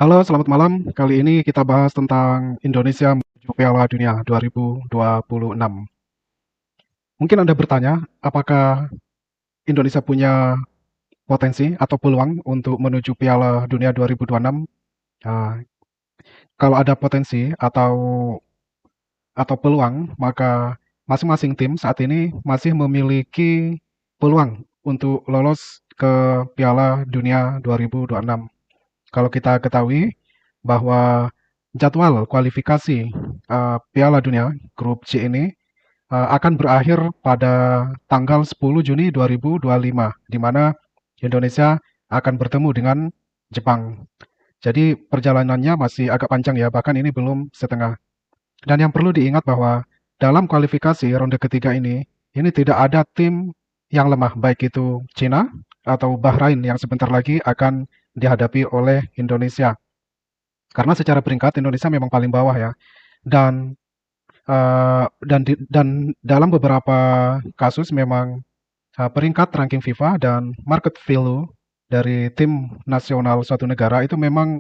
Halo, selamat malam. Kali ini kita bahas tentang Indonesia menuju Piala Dunia 2026. Mungkin Anda bertanya, apakah Indonesia punya potensi atau peluang untuk menuju Piala Dunia 2026? Nah, kalau ada potensi atau peluang, maka masing-masing tim saat ini masih memiliki peluang untuk lolos ke Piala Dunia 2026. Kalau kita ketahui bahwa jadwal kualifikasi Piala Dunia Grup C ini akan berakhir pada tanggal 10 Juni 2025, di mana Indonesia akan bertemu dengan Jepang. Jadi perjalanannya masih agak panjang ya, bahkan ini belum setengah. Dan yang perlu diingat bahwa dalam kualifikasi ronde ketiga ini tidak ada tim yang lemah, baik itu Cina atau Bahrain yang sebentar lagi akan dihadapi oleh Indonesia. Karena secara peringkat Indonesia memang paling bawah ya. Dan dan dalam beberapa kasus memang peringkat ranking FIFA dan market value dari tim nasional suatu negara itu memang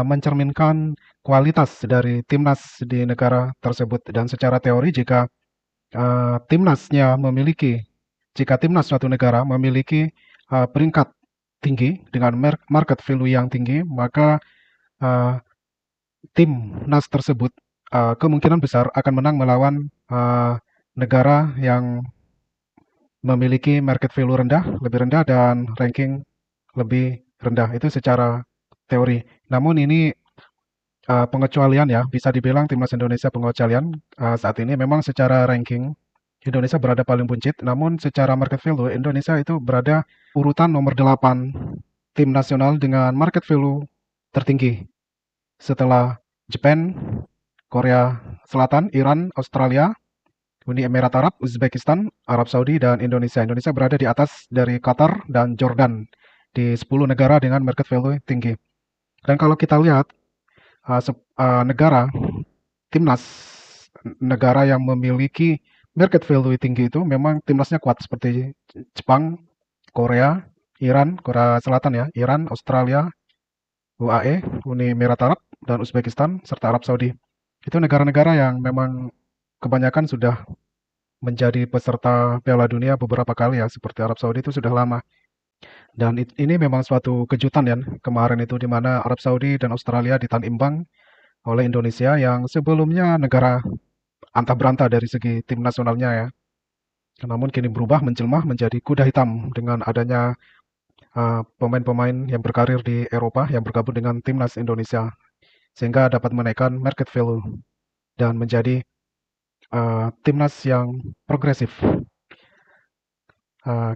mencerminkan kualitas dari timnas di negara tersebut. Dan secara teori timnasnya memiliki jika timnas suatu negara memiliki peringkat tinggi dengan market value yang tinggi, maka uh, timnas tersebut kemungkinan besar akan menang melawan negara yang memiliki market value lebih rendah dan ranking lebih rendah. Itu secara teori. Namun ini pengecualian ya, bisa dibilang timnas Indonesia pengecualian saat ini. Memang secara ranking Indonesia berada paling buncit, namun secara market value Indonesia itu berada urutan nomor 8 tim nasional dengan market value tertinggi setelah Jepang, Korea Selatan, Iran, Australia, Uni Emirat Arab, Uzbekistan, Arab Saudi, dan Indonesia. Indonesia berada di atas dari Qatar dan Jordan di 10 negara dengan market value tinggi. Dan kalau kita lihat negara, timnas negara yang memiliki market value tinggi itu memang timnasnya kuat seperti Jepang, Korea, Iran, Korea Selatan ya, Iran, Australia, UAE, Uni Emirat Arab, dan Uzbekistan, serta Arab Saudi. Itu negara-negara yang memang kebanyakan sudah menjadi peserta Piala Dunia beberapa kali ya, seperti Arab Saudi itu sudah lama. Dan ini memang suatu kejutan ya, kemarin itu di mana Arab Saudi dan Australia ditahan imbang oleh Indonesia yang sebelumnya negara antah berantah dari segi tim nasionalnya ya. Namun kini berubah menjelma menjadi kuda hitam dengan adanya pemain-pemain yang berkarir di Eropa yang bergabung dengan timnas Indonesia sehingga dapat menaikkan market value dan menjadi timnas yang progresif.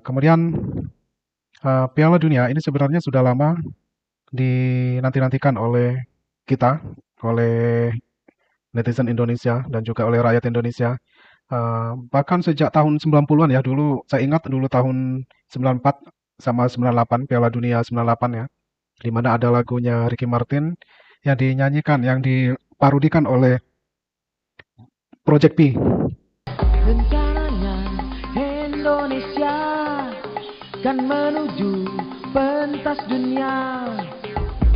Kemudian Piala Dunia ini sebenarnya sudah lama dinanti-nantikan oleh kita, oleh netizen Indonesia dan juga oleh rakyat Indonesia. Bahkan sejak tahun 90-an ya, dulu saya ingat dulu tahun 94 sama 98, Piala Dunia 98 ya, di mana ada lagunya Ricky Martin yang dinyanyikan, yang diparodikan oleh Project P. Rencananya Indonesia kan menuju pentas dunia.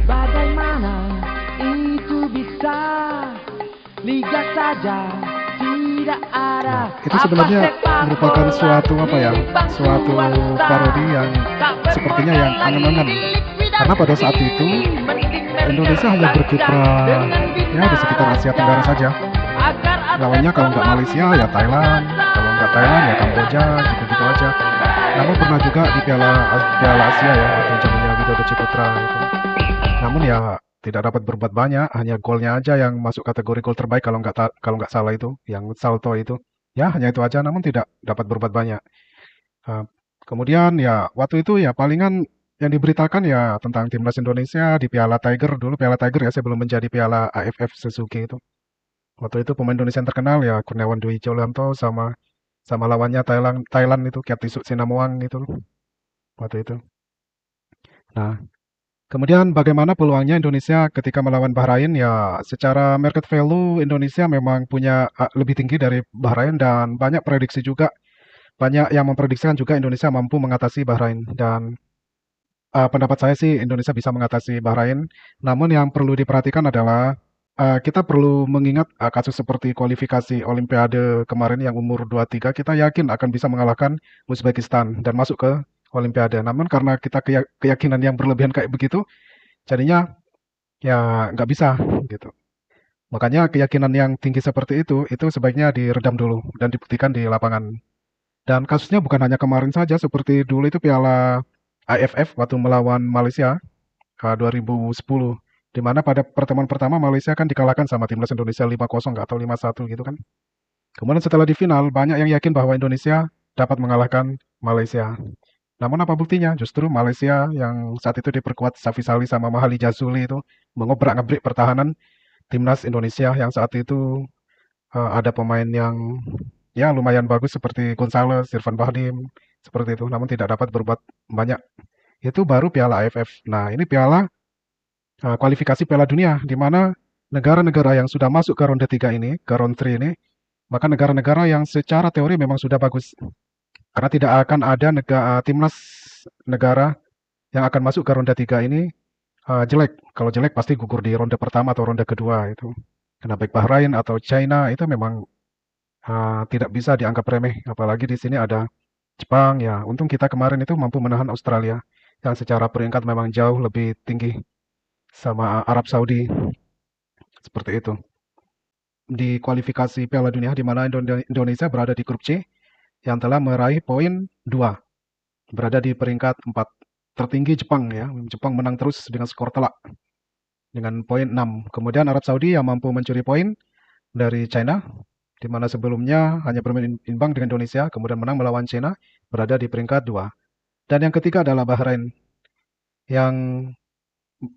Bagaimana itu bisa? Liga saja tidak ada. Itu sebenarnya merupakan suatu suatu parodi yang sepertinya yang angan-angan. Karena pada saat itu Indonesia hanya berkiprah ya di sekitar Asia Tenggara saja. Lawannya kalau nggak Malaysia ya Thailand, kalau nggak Thailand ya Kamboja, gitu-gitu aja. Namun pernah juga di Piala Asia ya, waktu zamannya Widodo Ciputra itu. Namun ya tidak dapat berbuat banyak, hanya golnya aja yang masuk kategori gol terbaik kalau nggak salah itu, yang salto itu. Ya hanya itu aja, namun tidak dapat berbuat banyak. Kemudian ya waktu itu ya palingan yang diberitakan ya tentang timnas Indonesia di Piala Tiger dulu, Piala Tiger ya sebelum menjadi Piala AFF Suzuki itu. Waktu itu pemain Indonesia yang terkenal ya Kurniawan Dwi Julianto sama sama lawannya Thailand itu Kiatisuk Sinamuang itu waktu itu. Nah, kemudian bagaimana peluangnya Indonesia ketika melawan Bahrain? Ya, secara market value Indonesia memang punya lebih tinggi dari Bahrain dan banyak prediksi juga, banyak yang memprediksikan juga Indonesia mampu mengatasi Bahrain dan Pendapat saya sih Indonesia bisa mengatasi Bahrain, namun yang perlu diperhatikan adalah kita perlu mengingat kasus seperti kualifikasi Olimpiade kemarin yang umur 23, kita yakin akan bisa mengalahkan Uzbekistan dan masuk ke Olimpiade. Namun karena kita keyakinan yang berlebihan kayak begitu, jadinya ya nggak bisa gitu. Makanya keyakinan yang tinggi seperti itu sebaiknya diredam dulu dan dibuktikan di lapangan. Dan kasusnya bukan hanya kemarin saja, seperti dulu itu Piala AFF waktu melawan Malaysia 2010, di mana pada pertemuan pertama Malaysia kan dikalahkan sama timnas Indonesia 5-0 atau 5-1 gitu kan. Kemudian setelah di final, banyak yang yakin bahwa Indonesia dapat mengalahkan Malaysia. Namun apa buktinya? Justru Malaysia yang saat itu diperkuat Safi Salih sama Mahali Jazuli itu mengobrak-abrik pertahanan timnas Indonesia yang saat itu ada pemain yang ya lumayan bagus seperti Gonzalez, Irfan Bahdim, seperti itu. Namun tidak dapat berbuat banyak. Itu baru Piala AFF. Nah, ini Piala kualifikasi Piala Dunia, di mana negara-negara yang sudah masuk ke ronde 3 ini, ke round 3 ini, maka negara-negara yang secara teori memang sudah bagus. Karena tidak akan ada timnas negara yang akan masuk ke ronde 3 ini jelek. Kalau jelek pasti gugur di ronde pertama atau ronde kedua itu. Karena baik Bahrain atau China itu memang tidak bisa dianggap remeh. Apalagi di sini ada Jepang ya. Untung kita kemarin itu mampu menahan Australia yang secara peringkat memang jauh lebih tinggi sama Arab Saudi seperti itu. Di kualifikasi Piala Dunia di mana Indonesia berada di grup C yang telah meraih poin 2, berada di peringkat 4. Tertinggi Jepang ya. Jepang menang terus dengan skor telak dengan poin 6. Kemudian Arab Saudi yang mampu mencuri poin dari China di mana sebelumnya hanya bermain imbang dengan Indonesia, kemudian menang melawan China, berada di peringkat 2. Dan yang ketiga adalah Bahrain yang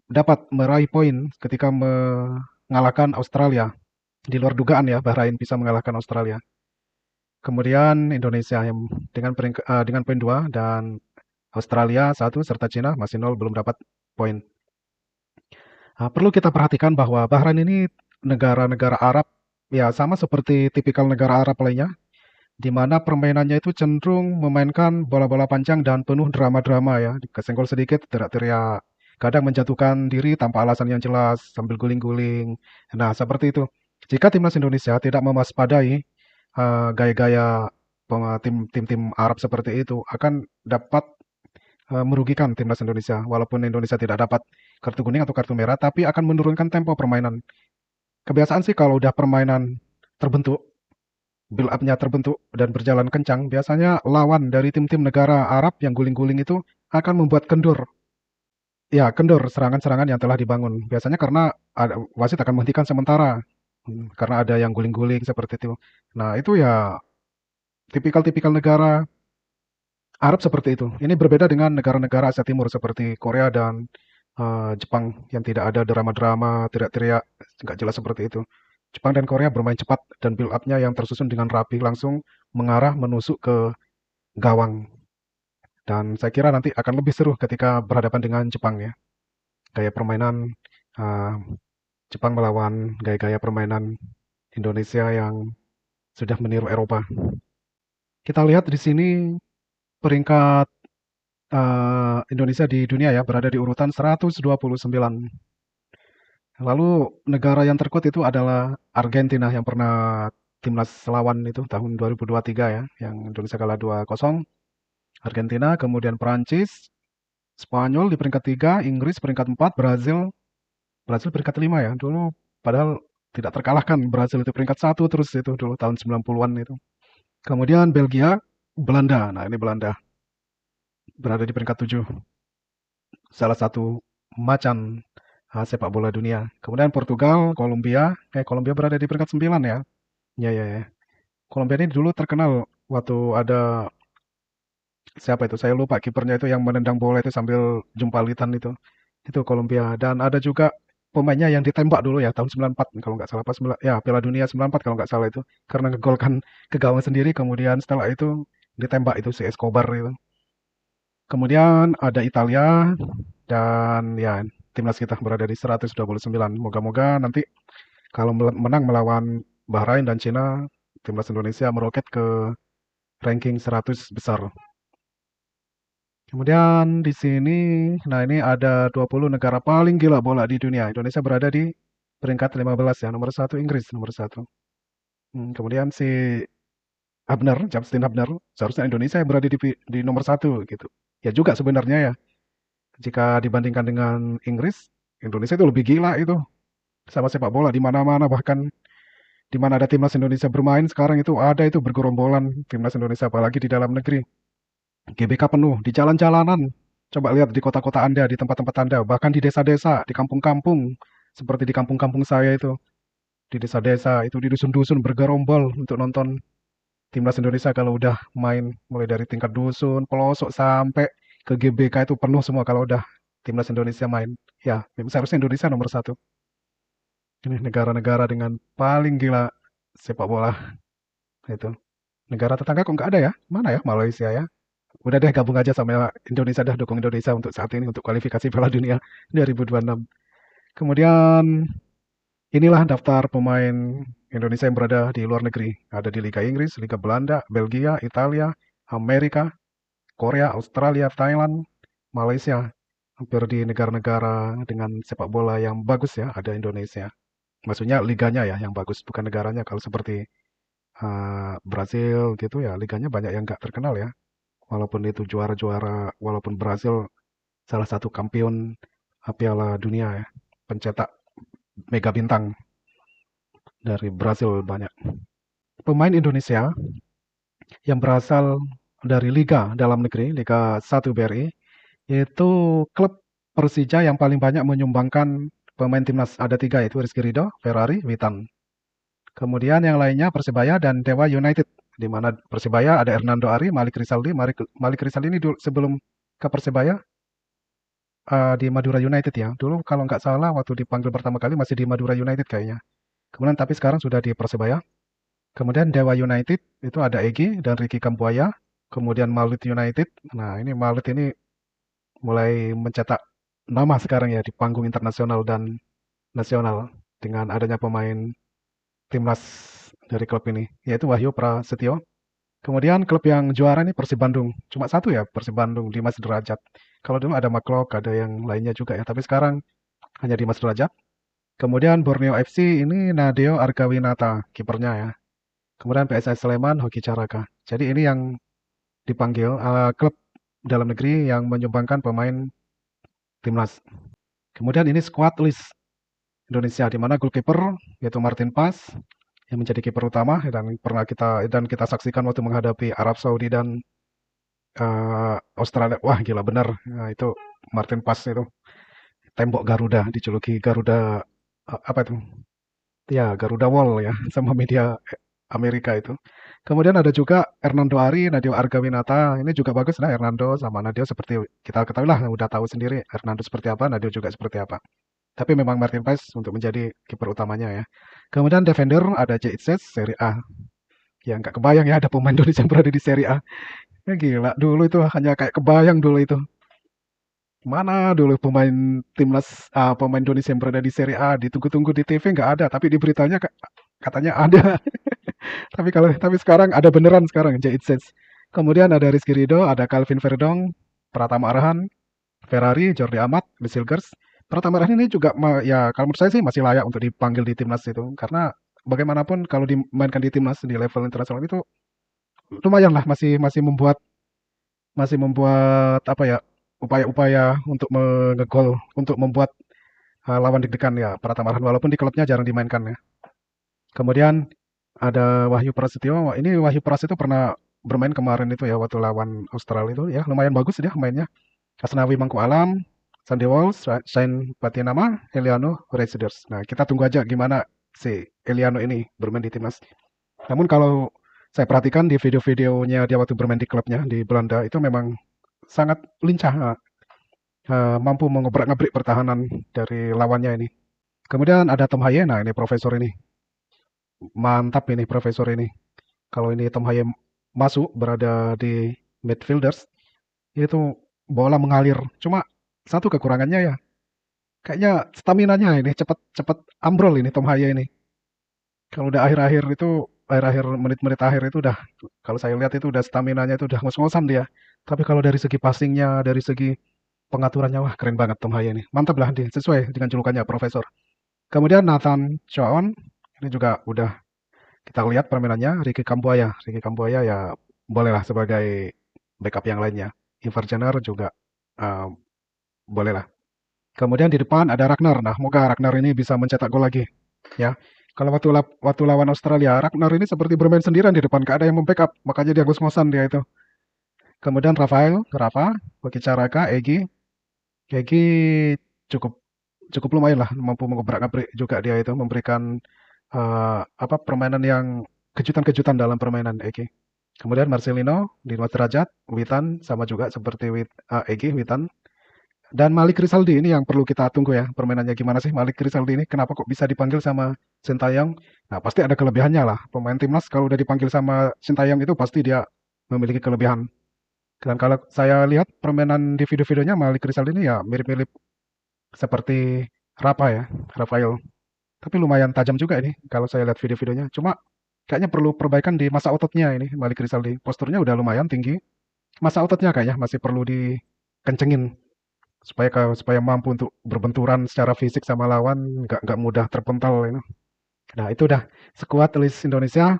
dapat meraih poin ketika mengalahkan Australia. Di luar dugaan ya, Bahrain bisa mengalahkan Australia. Kemudian Indonesia yang dengan poin 2 dan Australia 1 serta Cina masih 0 belum dapat poin. Perlu kita perhatikan bahwa Bahrain ini negara-negara Arab ya sama seperti tipikal negara Arab lainnya, di mana permainannya itu cenderung memainkan bola-bola panjang dan penuh drama-drama ya, kesenggol sedikit teriak-teriak, kadang menjatuhkan diri tanpa alasan yang jelas sambil guling-guling. Nah, seperti itu. Jika timnas Indonesia tidak mewaspadai gaya-gaya tim-tim Arab seperti itu akan dapat merugikan timnas Indonesia. Walaupun Indonesia tidak dapat kartu kuning atau kartu merah, tapi akan menurunkan tempo permainan. Kebiasaan sih kalau udah permainan terbentuk, build up-nya terbentuk dan berjalan kencang, biasanya lawan dari tim-tim negara Arab yang guling-guling itu akan membuat kendur. Ya, kendur serangan-serangan yang telah dibangun. Biasanya karena wasit akan menghentikan sementara. Karena ada yang guling-guling seperti itu. Nah, itu ya tipikal-tipikal negara Arab seperti itu. Ini berbeda dengan negara-negara Asia Timur seperti Korea dan Jepang yang tidak ada drama-drama, teriak-teriak, nggak jelas seperti itu. Jepang dan Korea bermain cepat dan build up-nya yang tersusun dengan rapi langsung mengarah menusuk ke gawang. Dan saya kira nanti akan lebih seru ketika berhadapan dengan Jepang ya. Gaya permainan uh, Jepang melawan gaya-gaya permainan Indonesia yang sudah meniru Eropa. Kita lihat di sini peringkat Indonesia di dunia ya berada di urutan 129. Lalu negara yang terkuat itu adalah Argentina yang pernah timnas lawan itu tahun 2023 ya, yang Indonesia kalah 2-0. Argentina, kemudian Prancis, Spanyol di peringkat 3, Inggris peringkat 4, Brazil peringkat 5 ya. Dulu padahal tidak terkalahkan Brazil itu peringkat 1 terus itu dulu tahun 90-an itu. Kemudian Belgia, Belanda. Nah, ini Belanda berada di peringkat 7. Salah satu macan sepak bola dunia. Kemudian Portugal, Kolombia berada di peringkat 9 ya. Ya, ya, ya. Kolombia ini dulu terkenal waktu ada siapa itu? Saya lupa kipernya itu yang menendang bola itu sambil jumpalitan itu. Itu Kolombia dan ada juga pemainnya yang ditembak dulu ya tahun 94 kalau nggak salah pas ya Piala Dunia 94 kalau nggak salah itu karena ngegolkan ke gawang sendiri kemudian setelah itu ditembak itu si Escobar itu. Kemudian ada Italia dan ya timnas kita berada di 129. Moga-moga nanti kalau menang melawan Bahrain dan Cina, timnas Indonesia meroket ke ranking 100 besar. Kemudian di sini, nah ini ada 20 negara paling gila bola di dunia. Indonesia berada di peringkat 15 ya, nomor satu Inggris, nomor satu. Kemudian si Justin Hubner, seharusnya Indonesia yang berada di nomor satu gitu. Ya juga sebenarnya ya, jika dibandingkan dengan Inggris, Indonesia itu lebih gila itu sama sepak bola di mana-mana, bahkan di mana ada timnas Indonesia bermain sekarang itu ada itu bergerombolan timnas Indonesia, apalagi di dalam negeri. GBK penuh di jalan-jalanan. Coba lihat di kota-kota Anda, di tempat-tempat Anda, bahkan di desa-desa, di kampung-kampung, seperti di kampung-kampung saya itu, di desa-desa itu, di dusun-dusun bergerombol untuk nonton timnas Indonesia kalau udah main, mulai dari tingkat dusun, pelosok sampai ke GBK itu penuh semua kalau udah timnas Indonesia main. Ya, seharusnya Indonesia nomor satu. Ini negara-negara dengan paling gila sepak bola itu. Negara tetangga kok nggak ada ya? Mana ya? Malaysia ya. Udah deh gabung aja sama Indonesia, dah dukung Indonesia untuk saat ini untuk kualifikasi Piala Dunia 2026. Kemudian inilah daftar pemain Indonesia yang berada di luar negeri. Ada di Liga Inggris, Liga Belanda, Belgia, Italia, Amerika, Korea, Australia, Thailand, Malaysia. Hampir di negara-negara dengan sepak bola yang bagus ya, ada Indonesia. Maksudnya liganya ya yang bagus, bukan negaranya. Kalau seperti Brazil gitu ya, liganya banyak yang nggak terkenal ya. Walaupun itu juara-juara, walaupun Brazil salah satu kampion Piala Dunia ya, pencetak mega bintang dari Brazil banyak. Pemain Indonesia yang berasal dari liga dalam negeri, Liga 1 BRI, itu klub Persija yang paling banyak menyumbangkan pemain timnas. Ada tiga, yaitu Rizky Ridho, Ferrari, Witan. Kemudian yang lainnya Persebaya dan Dewa United, di mana Persebaya ada Hernando Ari, Malik Rizaldi. Malik Rizaldi ini sebelum ke Persebaya di Madura United ya. Dulu kalau nggak salah waktu dipanggil pertama kali masih di Madura United kayaknya. Kemudian tapi sekarang sudah di Persebaya. Kemudian Dewa United itu ada Egi dan Ricky Kambuaya. Kemudian Malut United. Nah ini Malut ini mulai mencetak nama sekarang ya di panggung internasional dan nasional dengan adanya pemain timnas dari klub ini, yaitu Wahyu Prasetyo. Kemudian klub yang juara nih Persib Bandung. Cuma satu ya, Persib Bandung, Dimas Derajat. Kalau dulu ada Maklok, ada yang lainnya juga ya, tapi sekarang hanya Dimas Derajat. Kemudian Borneo FC ini Nadeo Argawinata, kipernya ya. Kemudian PSS Sleman, Hoki Caraka. Jadi ini yang dipanggil klub dalam negeri yang menyumbangkan pemain timnas. Kemudian ini squad list Indonesia, di mana goalkeeper yaitu Martin Pas yang menjadi kiper utama dan kita saksikan waktu menghadapi Arab Saudi dan Australia. Wah gila benar. Nah, itu Martin Pas itu tembok Garuda, dijuluki Garuda apa itu? Ya Garuda Wall ya sama media Amerika itu. Kemudian ada juga Hernando Ari, Nadeo Argawinata. Ini juga bagus lah Hernando sama Nadeo, seperti kita ketahui lah, udah tahu sendiri Hernando seperti apa, Nadeo juga seperti apa. Tapi memang Martin Paes untuk menjadi kiper utamanya ya. Kemudian defender ada JITZ Serie A. Ya nggak kebayang ya ada pemain Indonesia yang berada di Serie A. Ya gila, dulu itu hanya kayak kebayang dulu itu. Mana dulu pemain Indonesia yang berada di Serie A, ditunggu-tunggu di TV nggak ada, tapi di beritanya katanya ada. Tapi sekarang ada beneran sekarang JITZ. Kemudian ada Rizky Ridho, ada Calvin Verdong, Pratama Arhan, Ferrari, Jordi Amat, Silgers. Pratama Arhan ini juga ya kalau menurut saya sih masih layak untuk dipanggil di timnas itu, karena bagaimanapun kalau dimainkan di timnas di level internasional itu lumayan lah, masih membuat apa ya, upaya-upaya untuk ngegol, untuk membuat lawan deg-degan ya Pratama Arhan, walaupun di klubnya jarang dimainkan ya. Kemudian ada Wahyu Prasetyo. Ini Wahyu Prasetyo pernah bermain kemarin itu ya waktu lawan Australia itu ya, lumayan bagus dia mainnya. Asnawi Mangku Alam, Sandy Walsh, Shane Patinama, Eliano Residers. Nah, kita tunggu aja gimana si Eliano ini bermain di timnas. Namun kalau saya perhatikan di video-videonya dia waktu bermain di klubnya di Belanda itu memang sangat lincah, mampu mengobrak-ngabrik pertahanan dari lawannya ini. Kemudian ada Tom Haye, nah ini profesor ini. Mantap ini profesor ini. Kalau ini Tom Haye masuk berada di midfielders, itu bola mengalir. Cuma satu kekurangannya ya, kayaknya stamina-nya ini cepat-cepat ambrol ini Tom Haye ini. Kalau udah akhir-akhir itu akhir-akhir menit-menit akhir itu udah, kalau saya lihat itu udah staminanya itu udah ngos-ngosan dia. Tapi kalau dari segi passingnya, dari segi pengaturannya, wah keren banget Tom Haya ini. Mantap lah dia, sesuai dengan julukannya Profesor. Kemudian Nathan Chown, ini juga udah kita lihat permainannya. Ricky Kambuaya. Ricky Kambuaya ya bolehlah sebagai backup yang lainnya. Ivar Jenner juga uh, bolehlah. Kemudian di depan ada Ragnar. Nah, moga Ragnar ini bisa mencetak gol lagi. Ya, kalau waktu lawan Australia, Ragnar ini seperti bermain sendirian di depan, gak ada yang membackup, makanya dia ngos-ngosan dia itu. Kemudian Rafa, Bagi Caraka, Egy cukup cukup lumayan lah, mampu mengobrak-abrik juga dia itu, memberikan apa permainan yang kejutan-kejutan dalam permainan Egy. Kemudian Marcelino di luar derajat, Witan sama juga seperti Egy, Witan. Dan Malik Rizaldi ini yang perlu kita tunggu ya, permainannya gimana sih Malik Rizaldi ini, kenapa kok bisa dipanggil sama Sintayong? Nah, pasti ada kelebihannya lah. Pemain timnas kalau udah dipanggil sama Sintayong itu pasti dia memiliki kelebihan. Dan kalau saya lihat permainan di video-videonya Malik Rizaldi ini ya mirip-mirip seperti Rafael. Tapi lumayan tajam juga ini kalau saya lihat video-videonya. Cuma kayaknya perlu perbaikan di masa ototnya ini Malik Rizaldi. Posturnya udah lumayan tinggi. Masa ototnya kayaknya masih perlu dikencengin supaya mampu untuk berbenturan secara fisik sama lawan, nggak mudah terpental ini. Nah, itu udah skuad list Indonesia.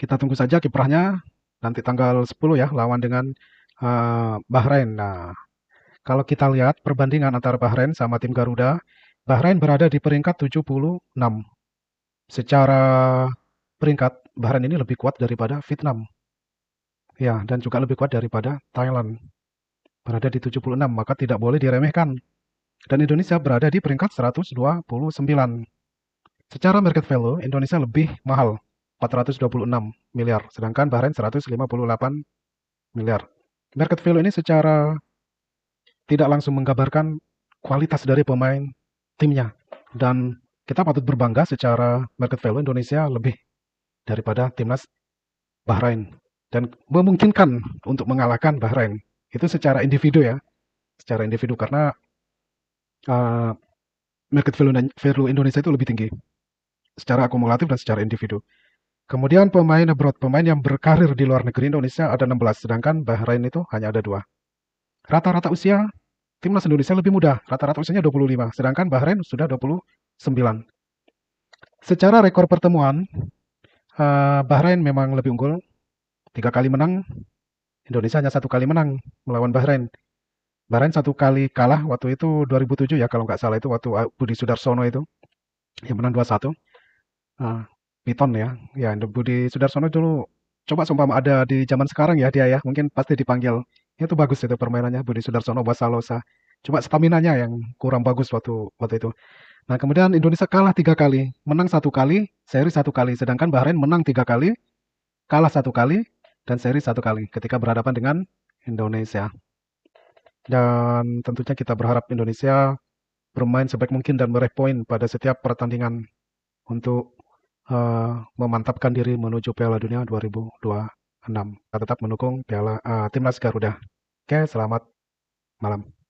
Kita tunggu saja kiprahnya nanti tanggal 10 ya lawan dengan Bahrain. Nah, kalau kita lihat perbandingan antara Bahrain sama tim Garuda, Bahrain berada di peringkat 76. Secara peringkat, Bahrain ini lebih kuat daripada Vietnam. Ya, dan juga lebih kuat daripada Thailand. Berada di 76, maka tidak boleh diremehkan. Dan Indonesia berada di peringkat 129. Secara market value, Indonesia lebih mahal, 426 miliar. Sedangkan Bahrain 158 miliar. Market value ini secara tidak langsung menggambarkan kualitas dari pemain timnya. Dan kita patut berbangga secara market value Indonesia lebih daripada timnas Bahrain. Dan memungkinkan untuk mengalahkan Bahrain. Itu secara individu ya. Secara individu karena uh, market value Indonesia itu lebih tinggi. Secara akumulatif dan secara individu. Kemudian pemain abroad, pemain yang berkarir di luar negeri Indonesia ada 16. Sedangkan Bahrain itu hanya ada 2. Rata-rata usia timnas Indonesia lebih muda, rata-rata usianya 25, sedangkan Bahrain sudah 29. Secara rekor pertemuan, Bahrain memang lebih unggul, 3 kali menang, Indonesia hanya 1 kali menang melawan Bahrain. Bahrain 1 kali kalah waktu itu 2007 ya kalau nggak salah itu waktu Budi Sudarsono itu yang menang 2-1. Piton ya, Budi Sudarsono dulu coba seumpama ada di zaman sekarang ya dia ya, mungkin pasti dipanggil. Itu bagus itu permainannya Budi Sudarsono, Wasalosa. Cuma staminanya yang kurang bagus waktu itu. Nah, kemudian Indonesia kalah 3 kali, menang 1 kali, seri 1 kali. Sedangkan Bahrain menang 3 kali, kalah 1 kali, dan seri 1 kali ketika berhadapan dengan Indonesia. Dan tentunya kita berharap Indonesia bermain sebaik mungkin dan meraih poin pada setiap pertandingan untuk memantapkan diri menuju Piala Dunia 2026. Kita tetap mendukung Timnas Garuda. Oke, selamat malam.